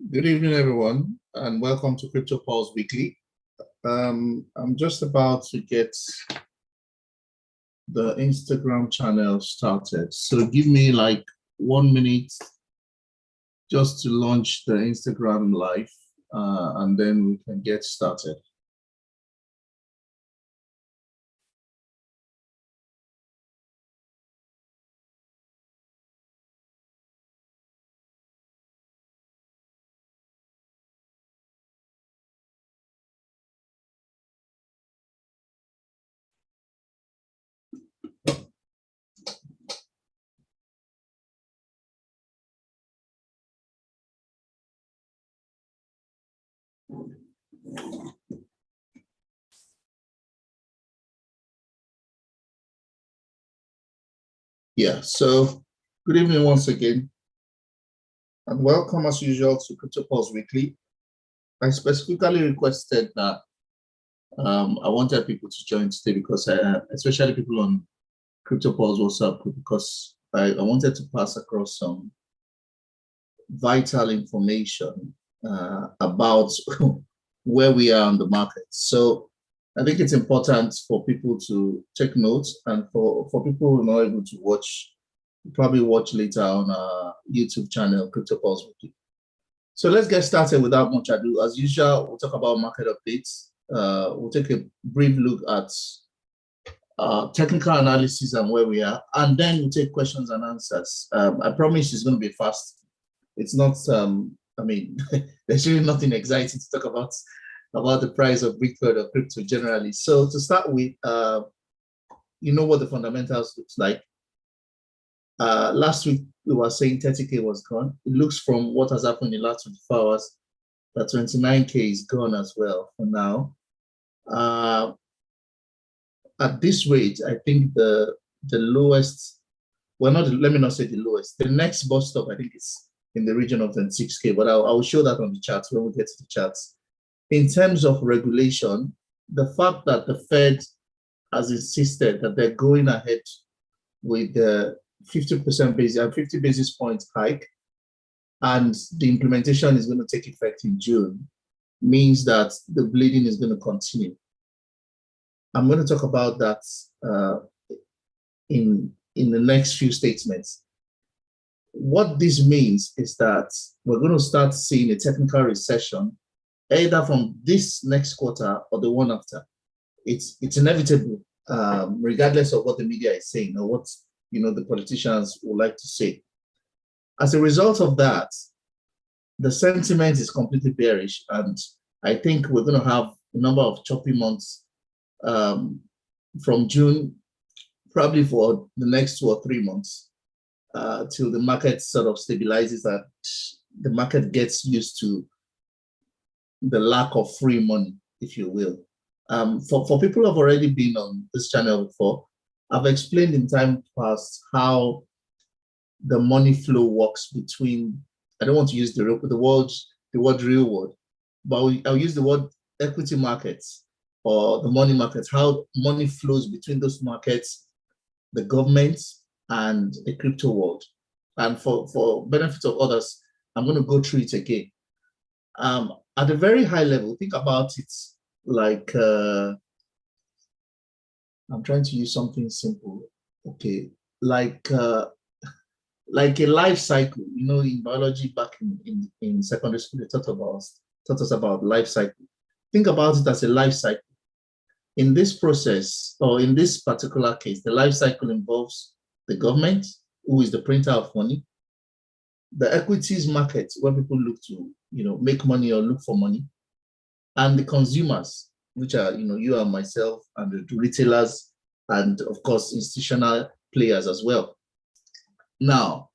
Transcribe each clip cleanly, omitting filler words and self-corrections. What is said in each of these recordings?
Good evening, everyone, and welcome to Crypto Pulse Weekly. I'm just about to get the Instagram channel started. So give me like 1 minute just to launch the Instagram live, and then we can get started. Yeah, so good evening once again, and welcome as usual to Crypto Pulse Weekly. I specifically requested that I wanted people to join today because especially people on Crypto Pulse WhatsApp group, because I wanted to pass across some vital information about where we are on the market. So I think it's important for people to take notes, and for people who are not able to watch, probably watch later on our YouTube channel, Crypto Pulse Weekly. So let's get started without much ado. As usual, we'll talk about market updates. We'll take a brief look at technical analysis and where we are, and then we'll take questions and answers. I promise it's going to be fast. It's not, I mean, there's really nothing exciting to talk about the price of Bitcoin or crypto generally. So to start with, you know what the fundamentals looks like. Last week, we were saying 30K was gone. It looks from what has happened in the last 24 hours that 29K is gone as well for now. At this rate, I think the lowest, well, not let me not say the lowest. The next bus stop, I think, is in the region of 26K, but I will show that on the charts when we get to the charts. In terms of regulation, the fact that the Fed has insisted that they're going ahead with the 50% basis and 50 basis points hike, and the implementation is going to take effect in June, means that the bleeding is going to continue. I'm going to talk about that in the next few statements. What this means is that we're going to start seeing a technical recession either from this next quarter or the one after. It's inevitable, regardless of what the media is saying or what the politicians would like to say. As a result of that, the sentiment is completely bearish, and I think we're going to have a number of choppy months from June, probably for the next 2 or 3 months, till the market sort of stabilizes and the market gets used to the lack of free money, if you will. For people who have already been on this channel before, I've explained in time past how the money flow works between, I don't want to use the word real world, but I'll use the word equity markets or the money markets, how money flows between those markets, the government, and the crypto world. And for benefit of others, I'm going to go through it again. At a very high level, think about it like, I'm trying to use something simple. Okay, like a life cycle. In biology back in secondary school, they taught us about life cycle. Think about it as a life cycle. In this process, or in this particular case, the life cycle involves the government, who is the printer of money, the equities market, where people look to make money or look for money, and the consumers, which are you and myself, and the retailers, and of course institutional players as well. Now,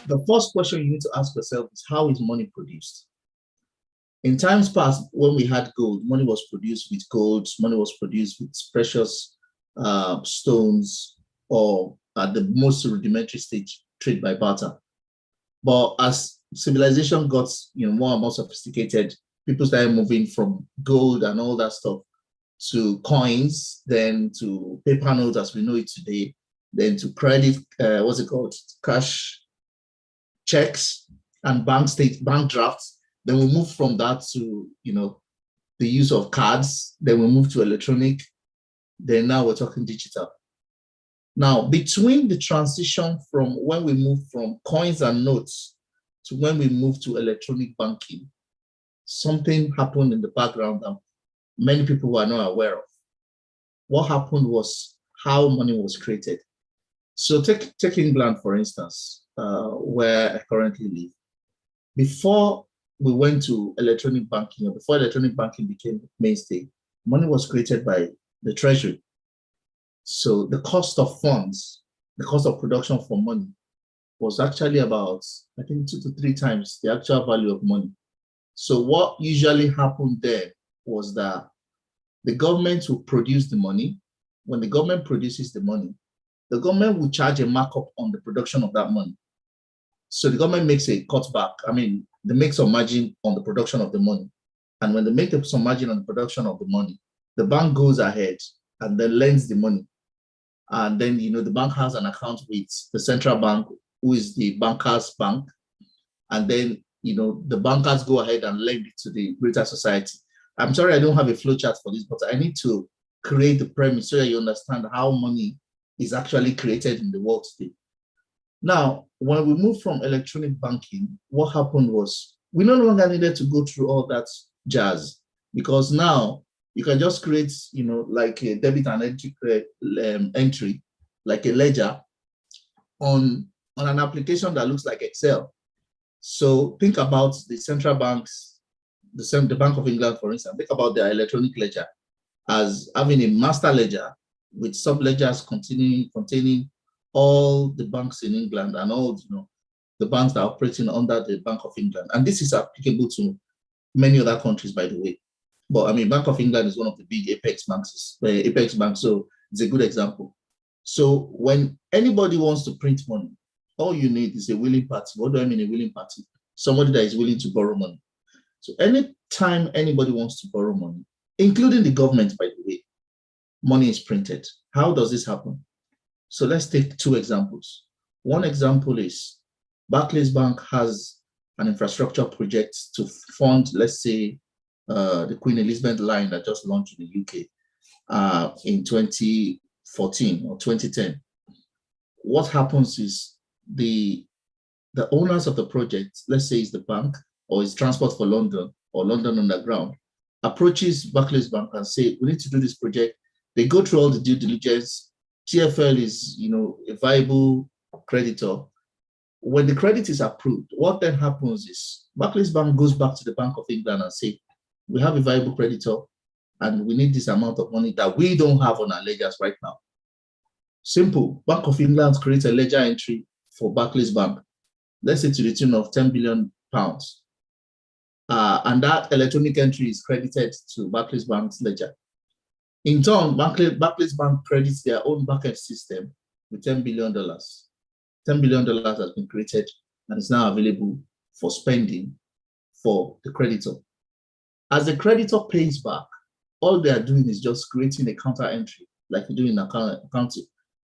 the first question you need to ask yourself is, how is money produced? In times past, when we had gold, money was produced with gold, money was produced with precious stones, or at the most rudimentary stage, trade by barter. But as civilization got more and more sophisticated, people started moving from gold and all that stuff to coins, then to paper notes as we know it today, then to credit, cash checks, and bank drafts. Then we move from that to, the use of cards. Then we move to electronic. Then now we're talking digital. Now, between the transition from when we move from coins and notes to when we move to electronic banking, something happened in the background that many people were not aware of. What happened was how money was created. So take England, for instance, where I currently live. Before we went to electronic banking, or before electronic banking became mainstay, money was created by the treasury. So the cost of funds, the cost of production for money was actually about, I think, 2 to 3 times the actual value of money. So what usually happened there was that the government will produce the money. When the government produces the money, the government will charge a markup on the production of that money. So the government makes a cutback. I mean, they make some margin on the production of the money. And when they make some margin on the production of the money, the bank goes ahead and then lends the money. And then, the bank has an account with the central bank, who is the banker's bank. And then, the bankers go ahead and lend it to the greater society. I'm sorry, I don't have a flow chart for this, but I need to create the premise so that you understand how money is actually created in the world today. Now, when we moved from electronic banking, what happened was we no longer needed to go through all that jazz, because now you can just create, like a debit and entry, like a ledger on an application that looks like Excel. So think about the central banks, the Bank of England, for instance. Think about their electronic ledger as having a master ledger with sub-ledgers containing all the banks in England and all the banks that are operating under the Bank of England. And this is applicable to many other countries, by the way. But I mean, Bank of England is one of the big apex banks, so it's a good example. So when anybody wants to print money, all you need is a willing party. What do I mean a willing party? Somebody that is willing to borrow money. So anytime anybody wants to borrow money, including the government, by the way, money is printed. How does this happen? So let's take 2 examples. One example is Barclays Bank has an infrastructure project to fund, let's say, the Queen Elizabeth line that just launched in the UK in 2014 or 2010. What happens is the owners of the project, let's say it's the bank or it's Transport for London or London Underground, approaches Barclays Bank and say, we need to do this project. They go through all the due diligence. TfL is, a viable creditor. When the credit is approved, what then happens is Barclays Bank goes back to the Bank of England and say, we have a viable creditor and we need this amount of money that we don't have on our ledgers right now. Simple. Bank of England creates a ledger entry for Barclays Bank, let's say to the tune of £10 billion. And that electronic entry is credited to Barclays Bank's ledger. In turn, Barclays Bank credits their own backend system with $10 billion. $10 billion has been created and is now available for spending for the creditor. As the creditor pays back, all they are doing is just creating a counter entry, like you do in accounting,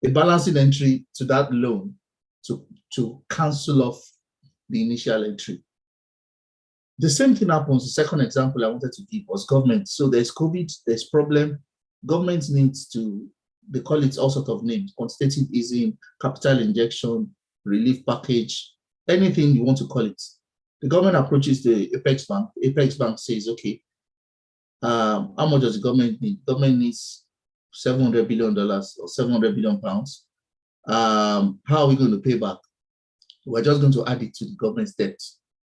a balancing entry to that loan to cancel off the initial entry. The same thing happens. The second example I wanted to give was government. So there's COVID, there's problem. Government needs to, they call it all sorts of names, quantitative easing, capital injection, relief package, anything you want to call it. The government approaches the Apex Bank. Apex Bank says, okay, how much does the government need? The government needs $700 billion or 700 billion pounds. How are we going to pay back? We're just going to add it to the government's debt.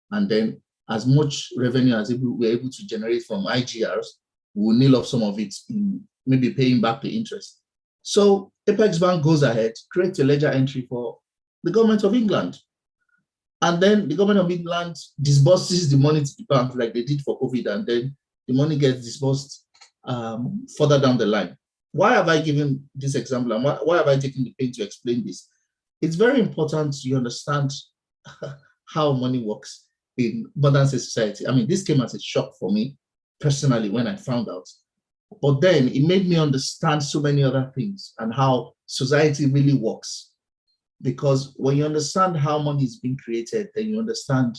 And then as much revenue as we're able to generate from IGRs, we'll nil off some of it in maybe paying back the interest. So Apex Bank goes ahead, creates a ledger entry for the government of England. And then the government of England disburses the money to the bank like they did for COVID, and then the money gets disbursed further down the line. Why have I given this example, and why have I taken the pain to explain this? It's very important you understand how money works in modern society. I mean, this came as a shock for me personally when I found out. But then it made me understand so many other things and how society really works. Because when you understand how money is being created, then you understand,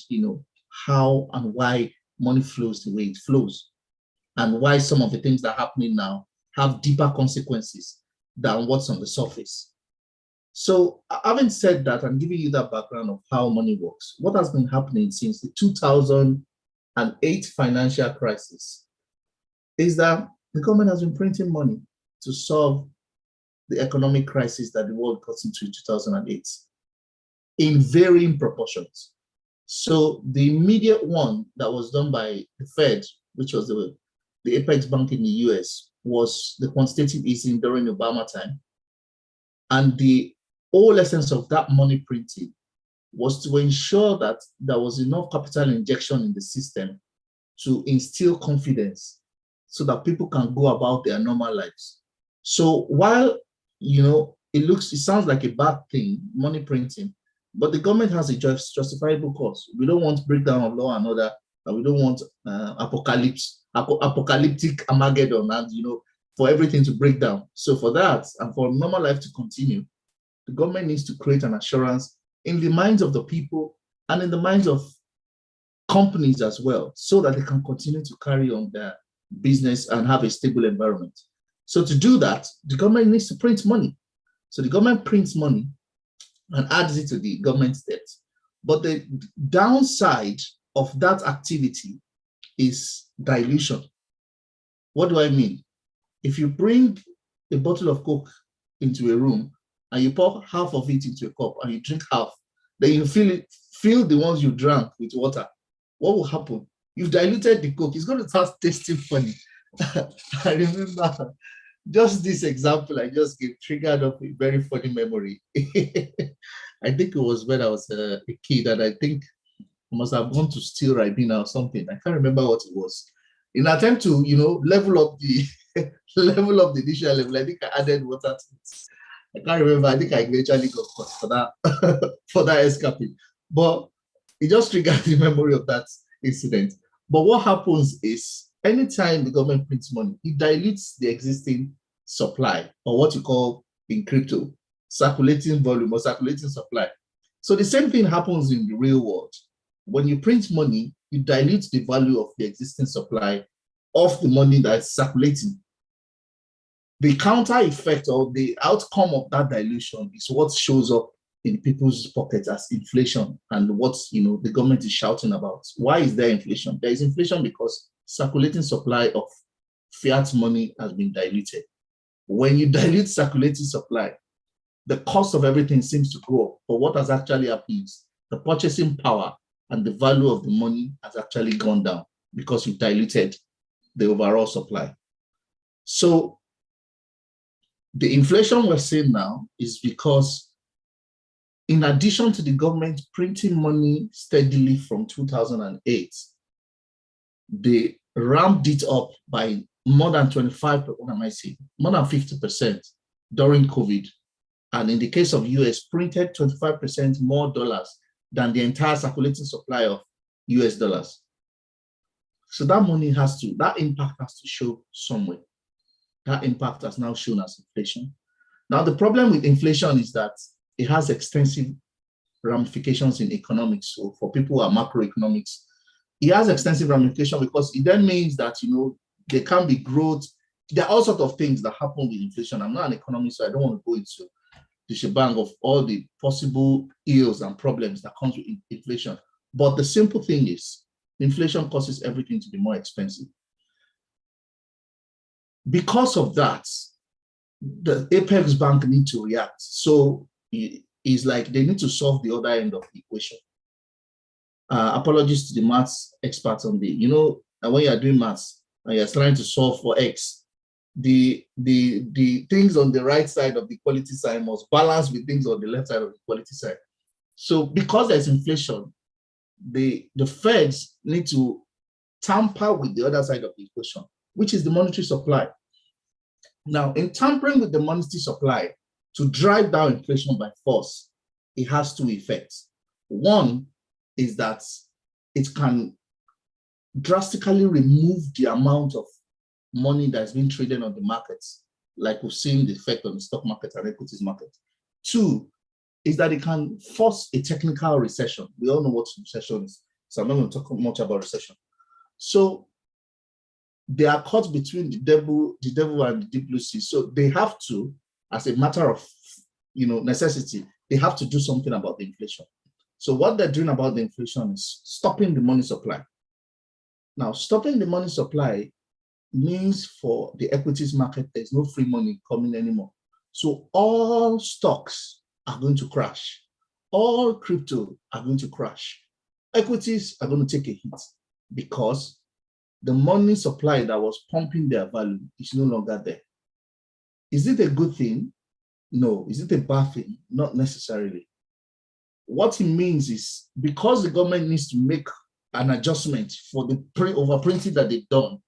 how and why money flows the way it flows, and why some of the things that are happening now have deeper consequences than what's on the surface. So having said that, and giving you that background of how money works, what has been happening since the 2008 financial crisis is that the government has been printing money to solve the economic crisis that the world got into in 2008 in varying proportions. So the immediate one that was done by the Fed, which was the apex bank in the US, was the quantitative easing during Obama time. And the whole essence of that money printing was to ensure that there was enough capital injection in the system to instill confidence so that people can go about their normal lives. So while, it sounds like a bad thing, money printing, but the government has a justifiable cause. We don't want breakdown of law and order, and we don't want apocalyptic Armageddon, and for everything to break down. So for that, and for normal life to continue, the government needs to create an assurance in the minds of the people and in the minds of companies as well, so that they can continue to carry on their business and have a stable environment. So to do that, the government needs to print money. So the government prints money and adds it to the government's debt. But the downside of that activity is dilution. What do I mean? If you bring a bottle of Coke into a room and you pour half of it into a cup and you drink half, then you fill the ones you drank with water, what will happen? You've diluted the Coke. It's going to start tasting funny. I remember just this example I just gave triggered up a very funny memory. I think it was when I was a kid, and I think I must have gone to steal Ribena or something. I can't remember what it was. In an attempt to, level up the level of the initial level, I think I added water to it. I can't remember. I think I eventually got caught for that for that escaping. But it just triggered the memory of that incident. But what happens is, anytime the government prints money, it dilutes the existing supply, or what you call in crypto, circulating volume or circulating supply. So the same thing happens in the real world. When you print money, you dilute the value of the existing supply of the money that's circulating. The counter effect or the outcome of that dilution is what shows up in people's pockets as inflation, and what the government is shouting about. Why is there inflation? There is inflation because circulating supply of fiat money has been diluted. When you dilute circulating supply, the cost of everything seems to go up. But what has actually happened is the purchasing power and the value of the money has actually gone down because you diluted the overall supply. So the inflation we're seeing now is because, in addition to the government printing money steadily from 2008, they ramped it up by more than 25, what am I saying? More than 50% during COVID. And in the case of US, printed 25% more dollars than the entire circulating supply of US dollars. So that impact has to show somewhere. That impact has now shown as inflation. Now, the problem with inflation is that it has extensive ramifications in economics. So for people who are macroeconomics, it has extensive ramifications because it then means that, there can be growth. There are all sorts of things that happen with inflation. I'm not an economist, so I don't want to go into the shebang of all the possible ills and problems that comes with inflation. But the simple thing is, inflation causes everything to be more expensive. Because of that, the apex bank need to react. So it's like they need to solve the other end of the equation. Apologies to the maths experts on the, when you're doing maths and you're trying to solve for X, the things on the right side of the equality sign must balance with things on the left side of the equality sign. So because there's inflation, the Feds need to tamper with the other side of the equation, which is the monetary supply. Now, in tampering with the monetary supply to drive down inflation by force, it has two effects. One is that it can drastically remove the amount of money that's been traded on the markets, like we've seen the effect on the stock market and equities market. Two, is that it can force a technical recession. We all know what recession is, so I'm not going to talk much about recession. So they are caught between the devil and the deep blue sea. So they have to, as a matter of necessity, they have to do something about the inflation. So what they're doing about the inflation is stopping the money supply. Now, stopping the money supply means for the equities market, there's no free money coming anymore. So all stocks are going to crash. All crypto are going to crash. Equities are going to take a hit because the money supply that was pumping their value is no longer there. Is it a good thing? No. Is it a bad thing? Not necessarily. What it means is because the government needs to make an adjustment for the overprinting that they've done,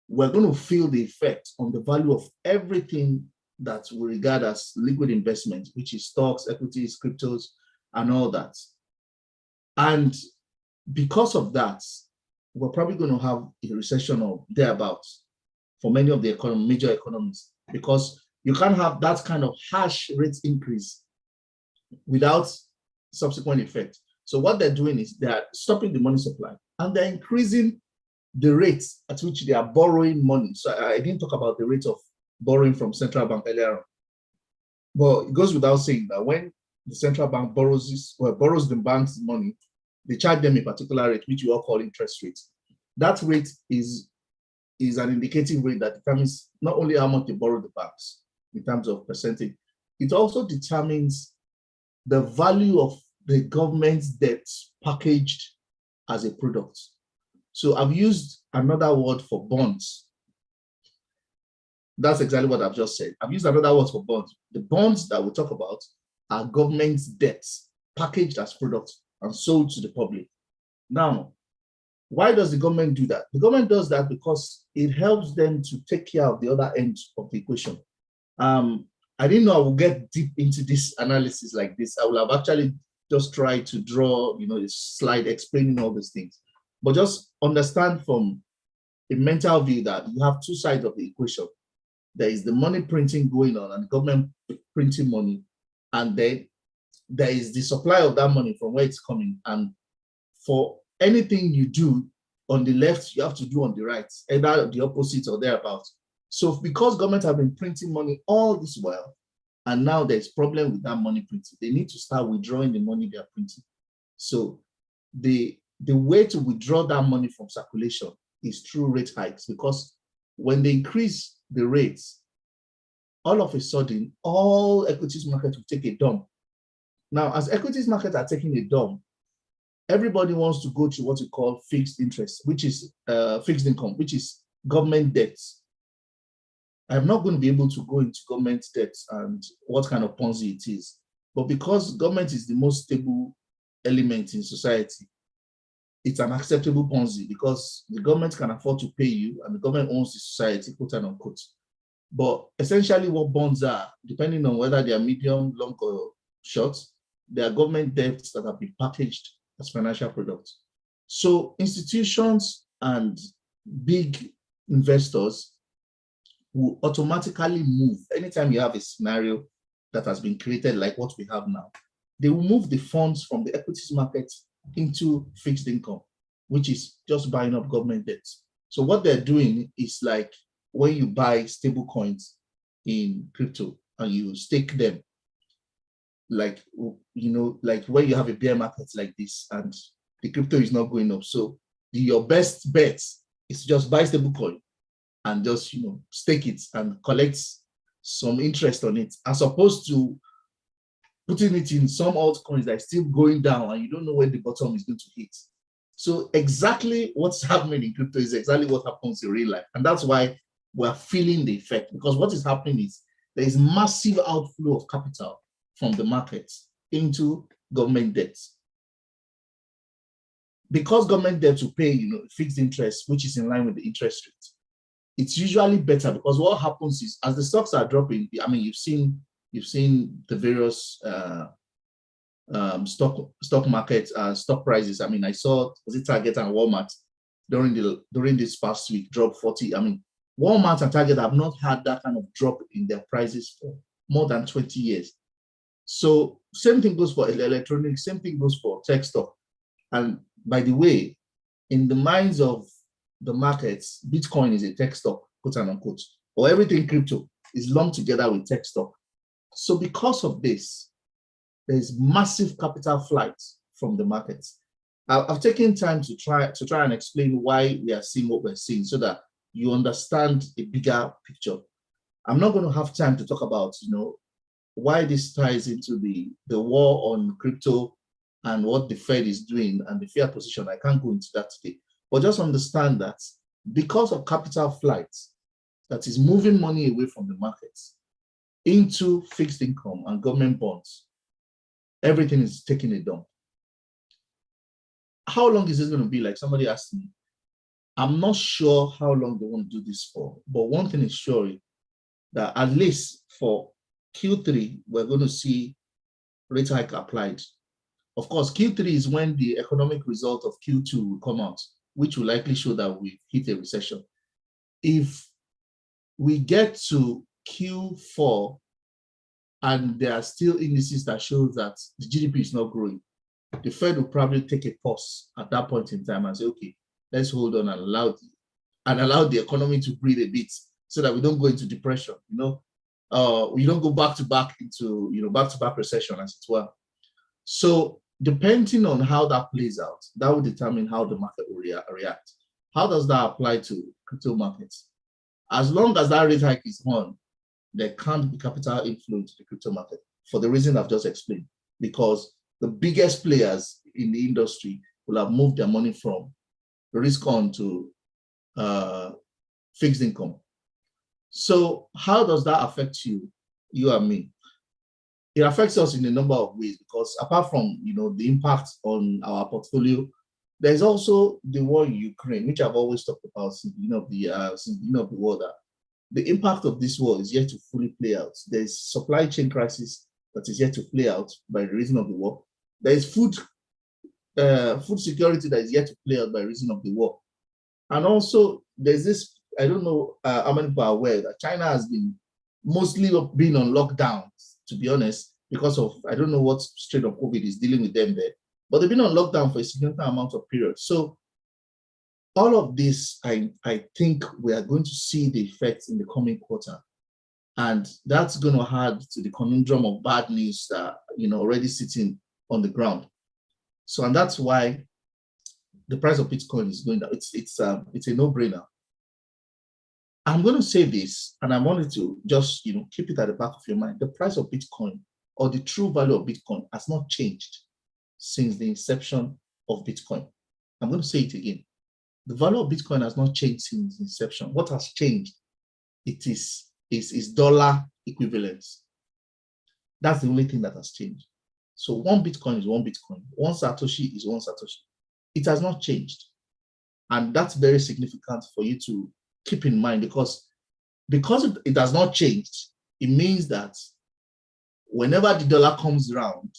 we're going to feel the effect on the value of everything that we regard as liquid investment, which is stocks, equities, cryptos, and all that. And because of that, we're probably going to have a recession or thereabouts for many of the major economies, because you can't have that kind of harsh rate increase without subsequent effect. So what they're doing is they're stopping the money supply and they're increasing the rates at which they are borrowing money. So I didn't talk about the rate of borrowing from central bank earlier on. But it goes without saying that when the central bank borrows the bank's money, they charge them a particular rate, which we all call interest rate. That rate is an indicative rate that determines not only how much they borrow the banks in terms of percentage, it also determines the value of the government's debt packaged as a product. So I've used another word for bonds. That's exactly what I've just said. I've used another word for bonds. The bonds that we talk about are government's debts packaged as products and sold to the public. Now, why does the government do that? The government does that because it helps them to take care of the other end of the equation. I didn't know I would get deep into this analysis like this. I will have actually just tried to draw, a slide explaining all these things. But just understand from a mental view that you have two sides of the equation. There is the money printing going on and the government printing money, and then there is the supply of that money from where it's coming. And for anything you do on the left, you have to do on the right, either the opposite or thereabouts. So because government have been printing money all this while, and now there's problem with that money printing, they need to start withdrawing the money they are printing. So the way to withdraw that money from circulation is through rate hikes, because when they increase the rates, all of a sudden, all equities markets will take a dump. Now, as equities markets are taking a dump, everybody wants to go to what we call fixed interest, which is fixed income, which is government debts. I'm not going to be able to go into government debts and what kind of Ponzi it is. But because government is the most stable element in society, it's an acceptable Ponzi because the government can afford to pay you and the government owns the society, quote and unquote. But essentially what bonds are, depending on whether they are medium, long, or short, they are government debts that have been packaged as financial products. So institutions and big investors will automatically move. Anytime you have a scenario that has been created like what we have now, they will move the funds from the equities market into fixed income, which is just buying up government debts. So what they're doing is like when you buy stable coins in crypto and you stake them, like where you have a bear market like this and the crypto is not going up. So your best bet is to just buy stable coin and just stake it and collect some interest on it, as opposed to putting it in some altcoins that are still going down and you don't know when the bottom is going to hit. So exactly what's happening in crypto is exactly what happens in real life. And that's why we're feeling the effect, because what is happening is there is massive outflow of capital from the markets into government debts. Because government debt will pay fixed interest, which is in line with the interest rate, it's usually better, because what happens is as the stocks are dropping, I mean, you've seen the various stock market stock prices. I mean, I saw Target and Walmart during this past week drop 40. I mean, Walmart and Target have not had that kind of drop in their prices for more than 20 years. So same thing goes for electronics, same thing goes for tech stock. And by the way, in the minds of the markets, Bitcoin is a tech stock, quote and unquote, or everything crypto is lumped together with tech stock. So because of this, there's massive capital flight from the markets. I've taken time to try and explain why we are seeing what we're seeing so that you understand a bigger picture. I'm not going to have time to talk about, why this ties into the war on crypto and what the Fed is doing and the fiat position. I can't go into that today, but just understand that because of capital flight that is moving money away from the markets into fixed income and government bonds, everything is taking a dump. How long is this going to be? Like somebody asked me. I'm not sure how long they want to do this for, but one thing is sure that at least for Q3, we're going to see rate hike applied. Of course, Q3 is when the economic result of Q2 will come out, which will likely show that we've hit a recession. If we get to Q4 and there are still indices that show that the GDP is not growing, the Fed will probably take a pause at that point in time and say, okay, let's hold on and allow the economy to breathe a bit so that we don't go into depression, we don't go back to back into, back-to-back recession, as it were. So depending on how that plays out, that will determine how the market will react. How does that apply to crypto markets? As long as that rate hike is on, there can't be capital inflow into the crypto market for the reason I've just explained, because the biggest players in the industry will have moved their money from risk on to fixed income. So how does that affect you and me? It affects us in a number of ways, because apart from the impact on our portfolio, there's also the war in Ukraine, which I've always talked about since the beginning of the war. That the impact of this war is yet to fully play out. There's supply chain crisis that is yet to play out by the reason of the war. There is food security that is yet to play out by reason of the war. And also there's this, I don't know how many people are aware that China has been mostly been on lockdown, to be honest, because of, I don't know what strain of COVID is dealing with them there, but they've been on lockdown for a significant amount of period. So all of this, I think we are going to see the effects in the coming quarter. And that's going to add to the conundrum of bad news that, already sitting on the ground. So, and that's why the price of Bitcoin is going down. It's a no-brainer. I'm going to say this, and I wanted to just, keep it at the back of your mind. The price of Bitcoin, or the true value of Bitcoin, has not changed since the inception of Bitcoin. I'm going to say it again. The value of Bitcoin has not changed since inception. What has changed? It is dollar equivalence. That's the only thing that has changed. So one Bitcoin is one Bitcoin. One Satoshi is one Satoshi. It has not changed. And that's very significant for you to keep in mind, because it has not changed, it means that whenever the dollar comes around,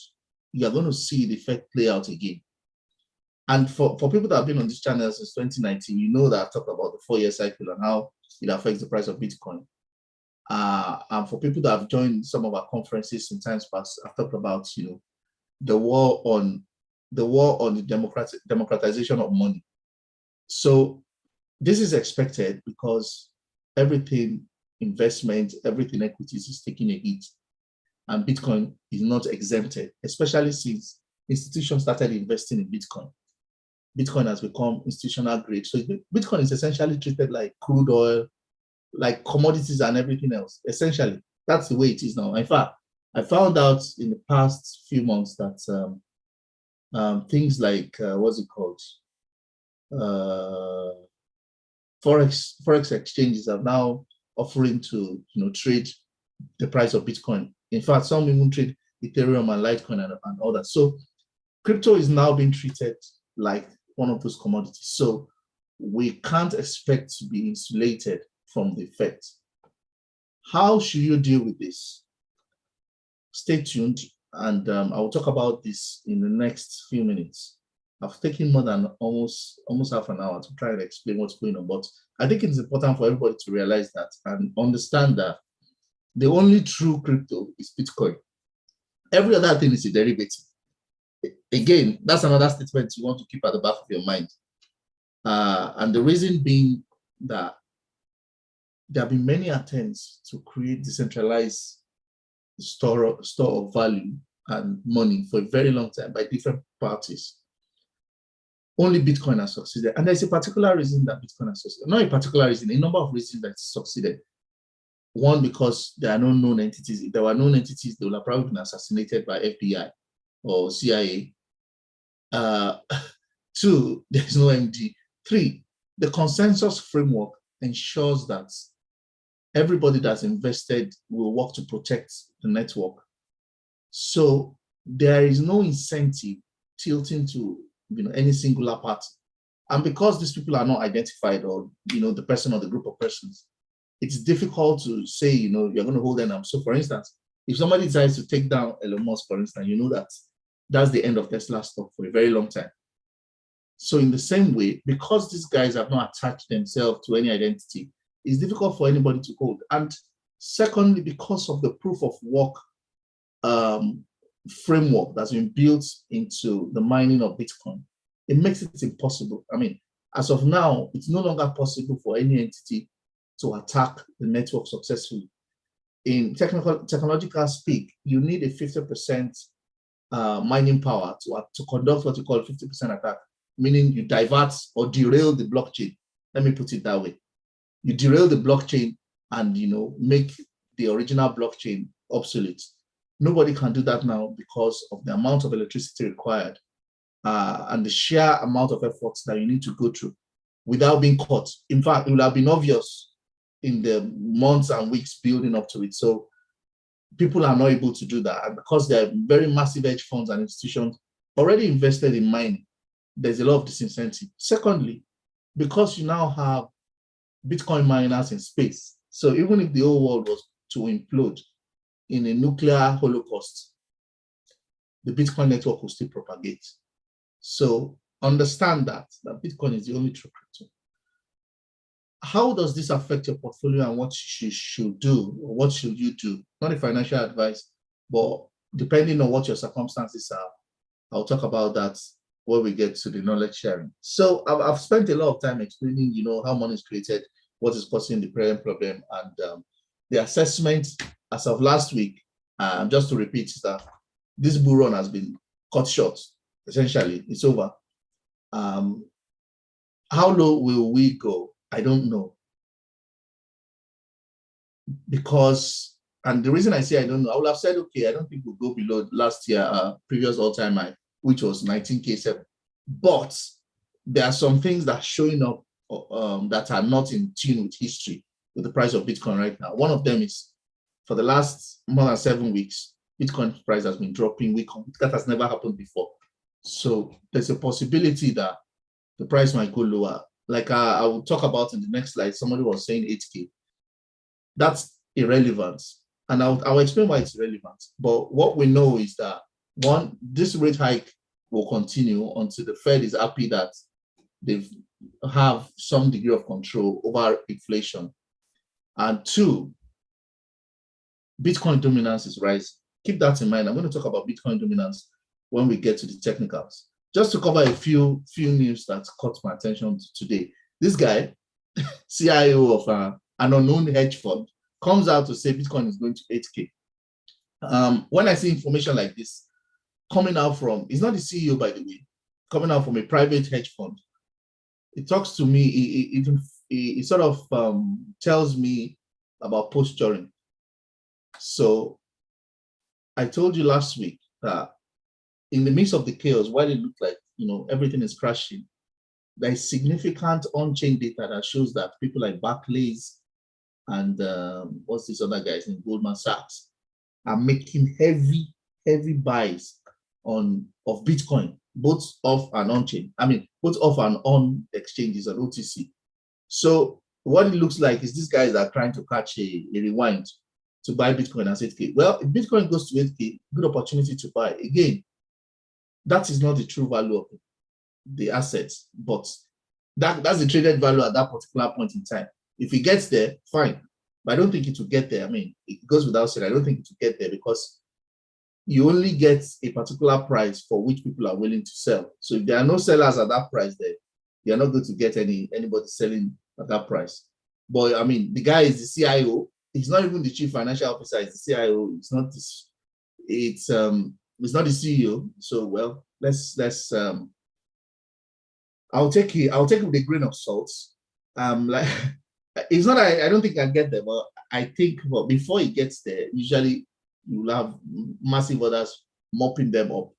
you are going to see the effect play out again. And for people that have been on this channel since 2019, you know that I've talked about the 4-year cycle and how it affects the price of Bitcoin. And for people that have joined some of our conferences in times past, I've talked about, the war on the democratization of money. So this is expected because everything investment, everything equities is taking a hit, and Bitcoin is not exempted, especially since institutions started investing in Bitcoin. Bitcoin has become institutional grade. So Bitcoin is essentially treated like crude oil, like commodities and everything else. Essentially, that's the way it is now. In fact, I found out in the past few months that things like, what's it called? Forex exchanges are now offering to trade the price of Bitcoin. In fact, some even trade Ethereum and Litecoin and all that. So crypto is now being treated like one of those commodities. So we can't expect to be insulated from the effect. How should you deal with this? Stay tuned, and I will talk about this in the next few minutes. I've taken more than almost half an hour to try and explain what's going on, but I think it's important for everybody to realize that and understand that the only true crypto is Bitcoin. Every other thing is a derivative. Again, that's another statement you want to keep at the back of your mind. And the reason being that there have been many attempts to create decentralized store of value and money for a very long time by different parties. Only Bitcoin has succeeded. And there's a particular reason that Bitcoin has succeeded. Not a particular reason, a number of reasons that it's succeeded. One, because there are no known entities. If there were known entities, they would have probably been assassinated by FBI or CIA. Two, there's no MD. Three, the consensus framework ensures that everybody that's invested will work to protect the network. So there is no incentive tilting to any singular party. And because these people are not identified, or the person or the group of persons, it's difficult to say, you're going to hold them. So for instance, if somebody decides to take down Elon Musk, for instance, that's the end of Tesla stock for a very long time. So in the same way, because these guys have not attached themselves to any identity, it's difficult for anybody to hold. And secondly, because of the proof of work framework that's been built into the mining of Bitcoin, it makes it impossible. I mean, as of now, it's no longer possible for any entity to attack the network successfully. In technological speak, you need a 50% mining power to conduct what you call 50% attack, meaning you divert or derail the blockchain. Let me put it that way. You derail the blockchain and make the original blockchain obsolete. Nobody can do that now because of the amount of electricity required and the sheer amount of efforts that you need to go through without being caught. In fact, it would have been obvious in the months and weeks building up to it. So people are not able to do that. And because there are very massive hedge funds and institutions already invested in mining, there's a lot of disincentive. Secondly, because you now have Bitcoin miners in space. So even if the whole world was to implode in a nuclear holocaust, the Bitcoin network will still propagate. So understand that Bitcoin is the only true crypto. How does this affect your portfolio and what you should do, or what should you do? Not a financial advice, but depending on what your circumstances are, I'll talk about that when we get to the knowledge sharing. So I've spent a lot of time explaining, how money is created, what is causing the present problem, and the assessment as of last week, just to repeat, is that this bull run has been cut short. Essentially, it's over. How low will we go? I don't know. Because, and the reason I say I don't know, I would have said, okay, I don't think we'll go below last year, previous all-time high, which was 19K7. But there are some things that are showing up that are not in tune with history, with the price of Bitcoin right now. One of them is, for the last more than 7 weeks, Bitcoin price has been dropping week on week. That has never happened before. So there's a possibility that the price might go lower. Like I will talk about in the next slide, somebody was saying 8K. That's irrelevant. And I'll explain why it's irrelevant. But what we know is that, one, this rate hike will continue until the Fed is happy that they have some degree of control over inflation. And two, Bitcoin dominance is rising. Keep that in mind. I'm going to talk about Bitcoin dominance when we get to the technicals. Just to cover a few news that caught my attention today. This guy, CIO of an unknown hedge fund, comes out to say Bitcoin is going to 8K. When I see information like this coming out from, he's not the CEO, by the way, coming out from a private hedge fund, it talks to me, it sort of tells me about posturing. So I told you last week that in the midst of the chaos, while it looked like everything is crashing, there is significant on-chain data that shows that people like Barclays and what's this other guys in Goldman Sachs are making heavy buys of Bitcoin, both off and on-chain. I mean, both off and on exchanges or OTC. So what it looks like is these guys are trying to catch a rewind to buy Bitcoin at 8K. Well, if Bitcoin goes to 8K, good opportunity to buy. Again, that is not the true value of the assets, but that's the traded value at that particular point in time. If it gets there, fine. But I don't think it will get there. I mean, it goes without saying, I don't think it will get there because you only get a particular price for which people are willing to sell. So if there are no sellers at that price, then you're not going to get anybody selling at that price. But I mean, the guy is the CIO. He's not even the chief financial officer. It's the CIO. It's not this. It's not the CEO. So well, let's I'll take it with a grain of salt. Like it's not. I don't think I get there, but I think well, before it gets there, usually you'll have massive orders mopping them up.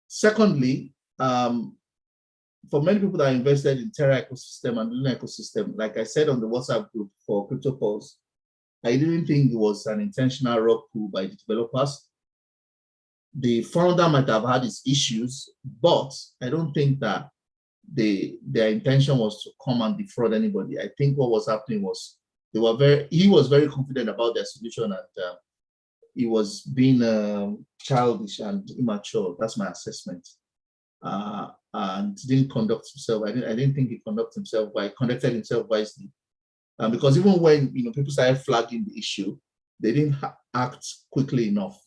Secondly, for many people that are invested in Terra ecosystem and Luna ecosystem, like I said on the WhatsApp group for CryptoPulse, I didn't think it was an intentional rug pull by the developers. The founder might have had his issues, but I don't think that their intention was to come and defraud anybody. I think what was happening was he was very confident about their solution, and he was being childish and immature. That's my assessment. And didn't conduct himself. I didn't think he conducted himself wisely. Because even when people started flagging the issue, they didn't act quickly enough.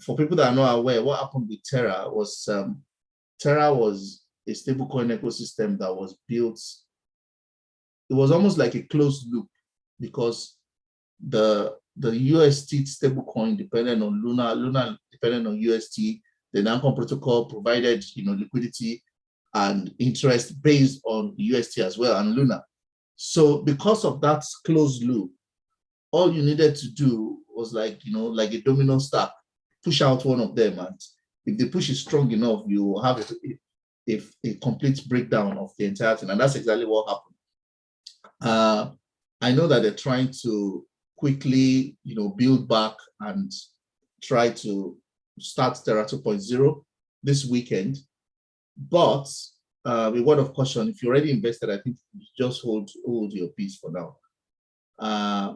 For people that are not aware, what happened with Terra was a stablecoin ecosystem that was built. It was almost like a closed loop, because the UST stablecoin depended on Luna depended on UST. The Nancom protocol provided liquidity and interest based on UST as well and Luna. So because of that closed loop, all you needed to do was like a domino stack, push out one of them, and if the push is strong enough, you have a complete breakdown of the entire thing, and that's exactly what happened. I know that they're trying to quickly build back and try to start Terra 2.0 this weekend, but a word of caution: if you're already invested, I think you just hold your peace for now.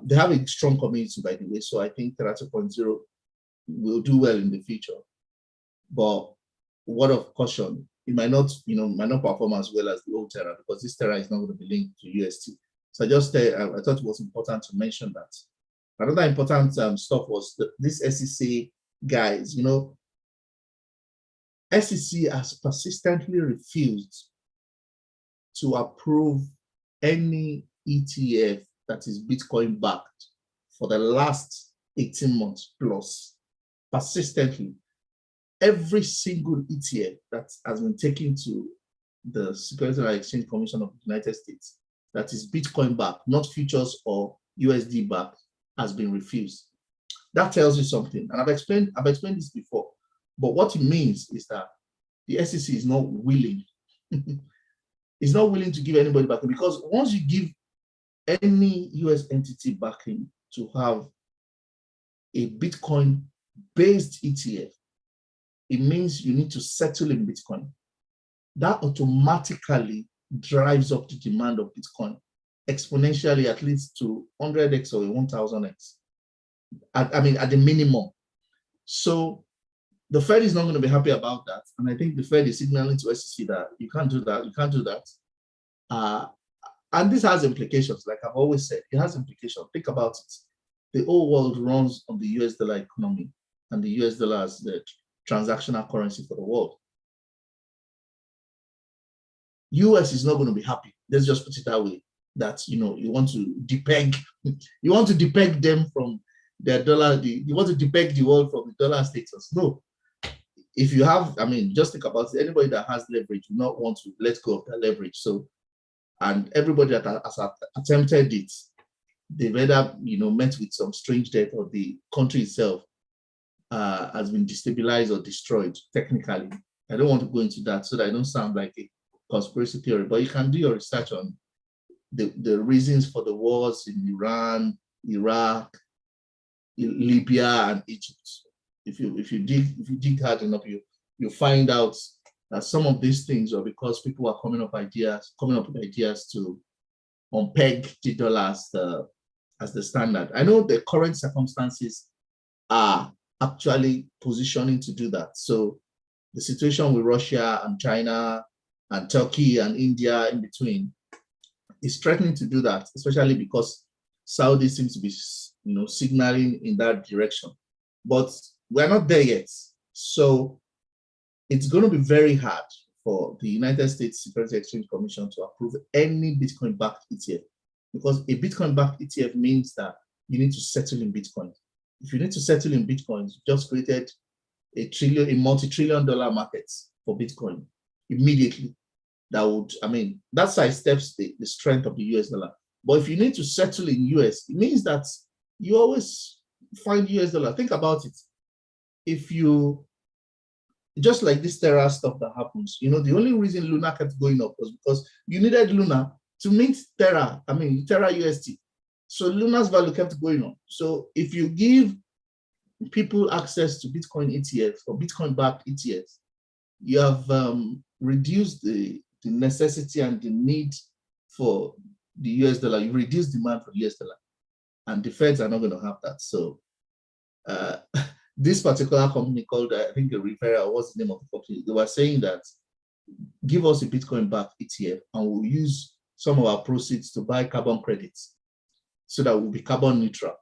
They have a strong community, by the way, so I think Terra 2.0 will do well in the future. But word of caution: it might not perform as well as the old Terra, because this Terra is not going to be linked to UST. So I thought it was important to mention that. Another important stuff was this SEC guys. SEC has persistently refused to approve any ETF that is Bitcoin backed for the last 18 months plus. Persistently, every single ETF that has been taken to the Securities and Exchange Commission of the United States that is Bitcoin backed, not futures or USD backed, has been refused. That tells you something, and I've explained this before. But what it means is that the SEC is not willing. It's not willing to give anybody backing, because once you give any US entity backing to have a Bitcoin-based ETF, it means you need to settle in Bitcoin. That automatically drives up the demand of Bitcoin exponentially, at least to 100x or 1000x. At the minimum. So the Fed is not going to be happy about that, and I think the Fed is signaling to SEC that you can't do that. You can't do that. And this has implications. Like I've always said, it has implications. Think about it. The whole world runs on the US dollar economy, and the US dollar is the transactional currency for the world. US is not going to be happy. Let's just put it that way. That you want to depeg them from their dollar. You want to depeg the world from the dollar status. No. If you have, just think about it. Anybody that has leverage will not want to let go of that leverage. So, and everybody that has attempted it, they've either met with some strange death, or the country itself has been destabilized or destroyed. Technically, I don't want to go into that so that I don't sound like a conspiracy theory. But you can do your research on the reasons for the wars in Iran, Iraq, Libya, and Egypt. If you dig hard enough, you find out that some of these things are because people are coming up with ideas to unpeg the dollar as the standard. I know the current circumstances are actually positioning to do that. So the situation with Russia and China and Turkey and India in between is threatening to do that, especially because Saudi seems to be signaling in that direction. But we're not there yet. So it's going to be very hard for the United States Securities Exchange Commission to approve any Bitcoin-backed ETF, because a Bitcoin-backed ETF means that you need to settle in Bitcoin. If you need to settle in Bitcoin, you just created a multi-trillion-dollar market for Bitcoin immediately. That would, I mean, that sidesteps the strength of the US dollar. But if you need to settle in US, it means that you always find US dollar. Think about it. If you, just like this Terra stuff that happens, you know, the only reason Luna kept going up was because you needed Luna to mint Terra, I mean, Terra UST. So Luna's value kept going on. So if you give people access to Bitcoin ETFs or Bitcoin-backed ETFs, you have reduced the necessity and the need for the US dollar. You reduce demand for the US dollar, and the Feds are not going to have that. So this particular company called, I think, Rivera, what's the name of the company? They were saying that give us a Bitcoin-backed ETF, and we'll use some of our proceeds to buy carbon credits so that we'll be carbon neutral.